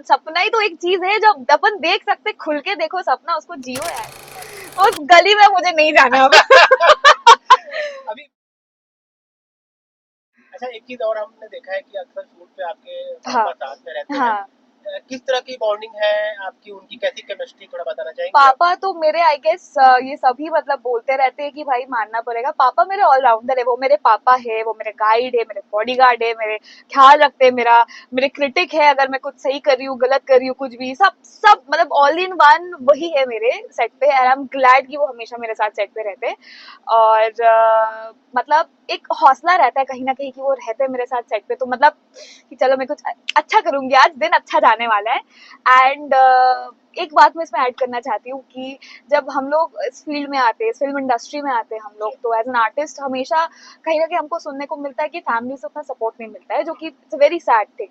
सपना ही तो एक चीज है जो अपन देख सकते, खुल के देखो सपना, उसको जियो यार। उस गली में मुझे नहीं जाना अब। अभी अच्छा, एक चीज और हमने देखा है कि अक्सर शूट पे आपके हाँ पापा साथ में रहते हैं। हाँ। किस तरह की बॉन्डिंग है आपकी, उनकी कैसी केमिस्ट्री, थोड़ा बताना चाहेंगी आप? पापा तो मेरे आई गेस ये सभी मतलब बोलते रहते हैं कि भाई मानना पड़ेगा, पापा मेरे ऑलराउंडर है। वो मेरे पापा है, वो मेरे गाइड है, मेरे बॉडीगार्ड है, मेरे ख्याल रखते हैं मेरा, मेरे क्रिटिक है अगर मैं कुछ सही कर रही हूँ गलत कर रही हूँ कुछ भी, सब सब मतलब ऑल इन वन वही है मेरे सेट पे। एंड आई एम ग्लैड कि वो हमेशा मेरे साथ सेट पे रहते हैं। और मतलब एक हौसला रहता है कहीं ना कहीं कि वो रहते हैं मेरे साथ सेट पे, तो मतलब कि चलो मैं कुछ अच्छा करूंगी, आज दिन अच्छा जाने वाला है। एंड एक बात मैं इसमें ऐड करना चाहती हूँ कि जब हम लोग इस फील्ड में आते हैं, इस फिल्म इंडस्ट्री में आते हैं हम लोग, तो एज एन आर्टिस्ट हमेशा कहीं ना कहीं हमको सुनने को मिलता है कि फैमिली से उतना सपोर्ट नहीं मिलता है, जो कि it's very sad thing.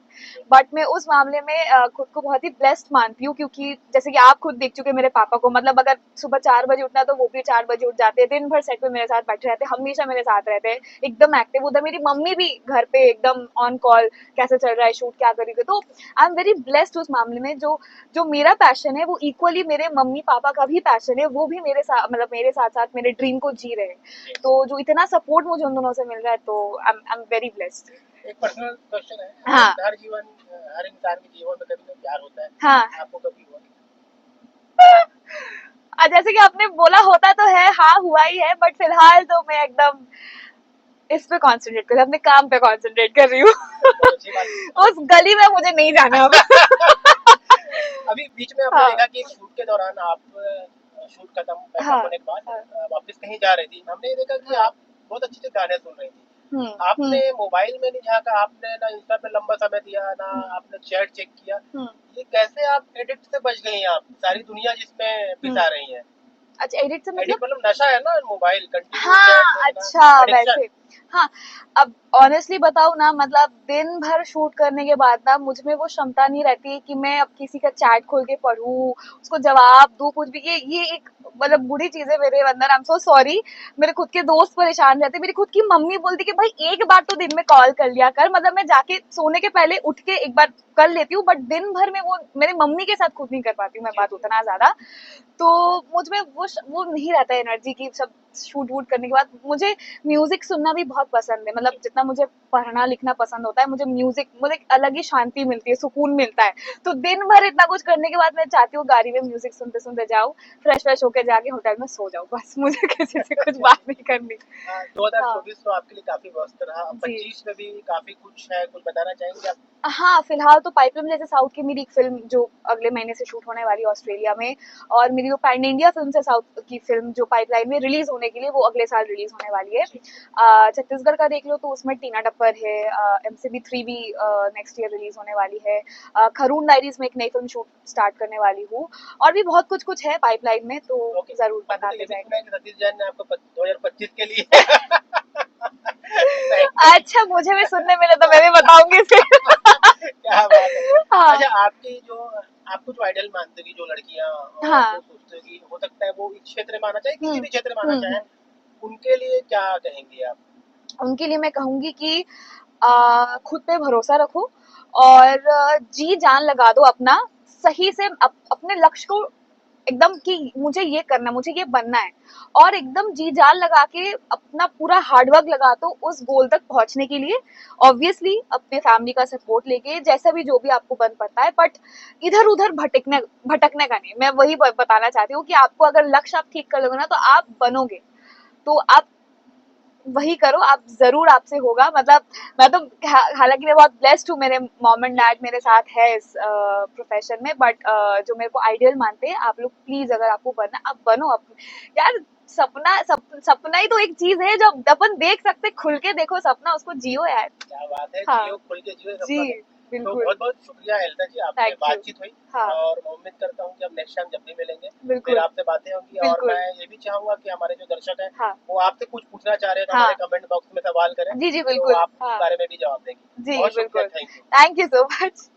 But मैं उस मामले में खुद को बहुत ही ब्लेस्ड मानती हूँ, क्योंकि जैसे कि आप खुद देख चुके मेरे पापा को, मतलब अगर सुबह 4 बजे उठना तो वो भी 4 बजे उठ जाते हैं, दिन भर सेट पे मेरे साथ बैठे रहते हैं, हमेशा मेरे साथ रहते हैं, एकदम एक्टिव। उधर मेरी मम्मी भी घर पे एकदम ऑन कॉल, कैसे चल रहा है शूट, क्या करेंगे। तो आई एम वेरी ब्लेस्ड उस मामले में। जो जो मेरा पैशन है वो इक्वली मेरे मम्मी पापा का भी पैशन है, वो भी मेरे साथ मतलब मेरे साथ साथ मेरे ड्रीम को जी रहे हैं। तो जो इतना सपोर्ट मुझे उन दोनों से मिल रहा है, तो आई एम वेरी ब्लेस्ड। एक पर्सनल क्वेश्चन है। हाँ हर इंसान के जीवन में कभी ना प्यार होता है, हाँ। आपको कभी हुआ? जैसे कि आपने बोला होता तो है, हाँ हुआ ही है, बट फिलहाल तो मैं एकदम इस पे कॉन्सेंट्रेट कर रही हूँ, अपने काम पे कॉन्सेंट्रेट कर रही हूँ। बहुत अच्छी बात। उस गली में मुझे नहीं जाना अब। अभी बीच में हमने हाँ देखा कि शूट के दौरान आप शूट खत्म पैकअप हाँ होने के बाद हाँ वापस कहीं जा रही थी, हमने ये देखा कि हाँ। आप बहुत अच्छे से गाने सुन रही थी। हम्म आपने हम्म मोबाइल में नहीं झांका, आपने ना इंस्टा पे लंबा समय दिया, ना हम्म आपने चैट चेक किया। हम्म ये कैसे आप एडिक्ट से बच गई हैं? आप सारी दुनिया जिसमें हम्म। पिसा रही है। अच्छा, एडिट से मतलब? एडिक्ट मतलब नशा है ना, मोबाइल कंटिन्यू चैट हाँ देखना, अच्छा, एडिक्शन। वैसे। हाँ, अब ऑनेस्टली बताऊँ ना, मतलब दिन भर शूट करने के बाद ना मुझ में वो क्षमता नहीं रहती कि मैं अब किसी का चैट खोल के पढूं, उसको जवाब दूं, कुछ भी। ये एक मतलब बुरी चीज है मेरे अंदर, आई एम सो सॉरी। मेरे खुद के दोस्त परेशान रहते, मेरी खुद की मम्मी बोलती कि भाई एक बार तो दिन में कॉल कर लिया कर, मतलब मैं जाके सोने के पहले उठ के एक बार कर लेती हूँ, बट दिन भर में वो मेरी मम्मी के साथ खुद नहीं कर पाती हूँ मैं जी बात जी। उतना ज्यादा। तो मुझ में वो नहीं रहता है एनर्जी की सब शूट वूट करने के बाद। मुझे म्यूजिक सुनना भी बहुत पसंद है, मतलब जितना मुझे पढ़ना लिखना पसंद होता है, मुझे म्यूजिक, मुझे एक अलग ही शांति मिलती है, सुकून मिलता है। तो दिन भर इतना कुछ करने के बाद मैं चाहती हूँ गाड़ी में म्यूजिक सुनते सुनते जाऊँ, फ्रेश फ्रेश होके जाके होटल में सो जाऊँ, बस मुझे किसी से कुछ बात नहीं करनी। हाँ 2024 तो आपके लिए काफी व्यस्त रहा, अब जी। 25 में भी काफी कुछ है, कुछ बताना चाहेंगे आप? हाँ, फिलहाल तो पाइपलाइन, जैसे साउथ की मेरी एक फ़िल्म जो अगले महीने से शूट होने वाली है ऑस्ट्रेलिया में, और मेरी वो पैन इंडिया फ़िल्म है साउथ की फ़िल्म जो पाइपलाइन में रिलीज़ होने के लिए, वो अगले साल रिलीज़ होने वाली है। छत्तीसगढ़ का देख लो तो उसमें टीना टप्पर है, एमसीबी 3 भी नेक्स्ट ईयर रिलीज़ होने वाली है। खरून डायरीज़ में एक नई फ़िल्म शूट स्टार्ट करने वाली हूँ, और भी बहुत कुछ-कुछ है पाइपलाइन में, तो ओके। ज़रूर हमने तो बताते ये भी सुना जाएँगे। है कि सतीश जैन ने आपको 2025 के लिए थैंक यू। अच्छा, मुझे भी सुनने मिले तो मैं भी बताऊँगी फिर। क्या बात है। हाँ, अच्छा, आपकी जो आप कुछ आइडल मानते हो कि जो लड़कियां जो हाँ। सोचते हो कि हो सकता है वो इस क्षेत्र में आना चाहे, हुँ, किसी भी क्षेत्र में आना चाहे, हुँ। उनके लिए क्या कहेंगे आप? उनके लिए मैं कहूँगी कि खुद पे भरोसा रखो, और जी जान लगा दो अपना, सही से अपने लक्ष्य को एकदम कि मुझे ये करना, मुझे ये बनना है, और एकदम जी जान लगा के अपना पूरा हार्ड वर्क लगा दो उस गोल तक पहुंचने के लिए। ऑब्वियसली अपने फैमिली का सपोर्ट लेके जैसा भी जो भी आपको बन पड़ता है, बट इधर उधर भटकने भटकने का नहीं। मैं वही बताना चाहती हूँ कि आपको अगर लक्ष्य आप ठीक कर लोगे ना, तो आप बनोगे। तो आप वही करो, आप ज़रूर आपसे होगा। मतलब मैं तो हालाँकि मैं बहुत ब्लेस्ड हूँ, मेरे मॉम एंड जी डैड जी। मेरे साथ है इस प्रोफ़ेशन में, बट जो मेरे को आइडियल मानते हैं, आप लोग प्लीज़, अगर आपको बनना, आप बनो। अप यार, सपना ही तो एक चीज़ है जो अपन देख सकते, खुल के देखो सपना, उसको जियो यार। क्या बात है, हाँ, जियो खुल के जियो, सपना जी, देखो। तो बिल्कुल। बहुत बहुत शुक्रिया एल्सा जी, आपसे थैंक यू। बातचीत हुई। हाँ, और मैं उम्मीद करता हूँ कि अब नेक्स्ट टाइम जब भी मिलेंगे फिर बिल्कुल, आपसे बातें होंगी। और मैं बिल्कुल। ये भी चाहूंगा कि हमारे जो दर्शक हैं हाँ, वो आपसे कुछ पूछना चाह रहे हैं तो हमारे हाँ। कमेंट बॉक्स में सवाल करें, जी, जी, तो बिल्कुल। आप उस हाँ, बारे में भी जवाब देंगे। जी, बहुत शुक्रिया, बिल्कुल। Thank you. Thank you so much.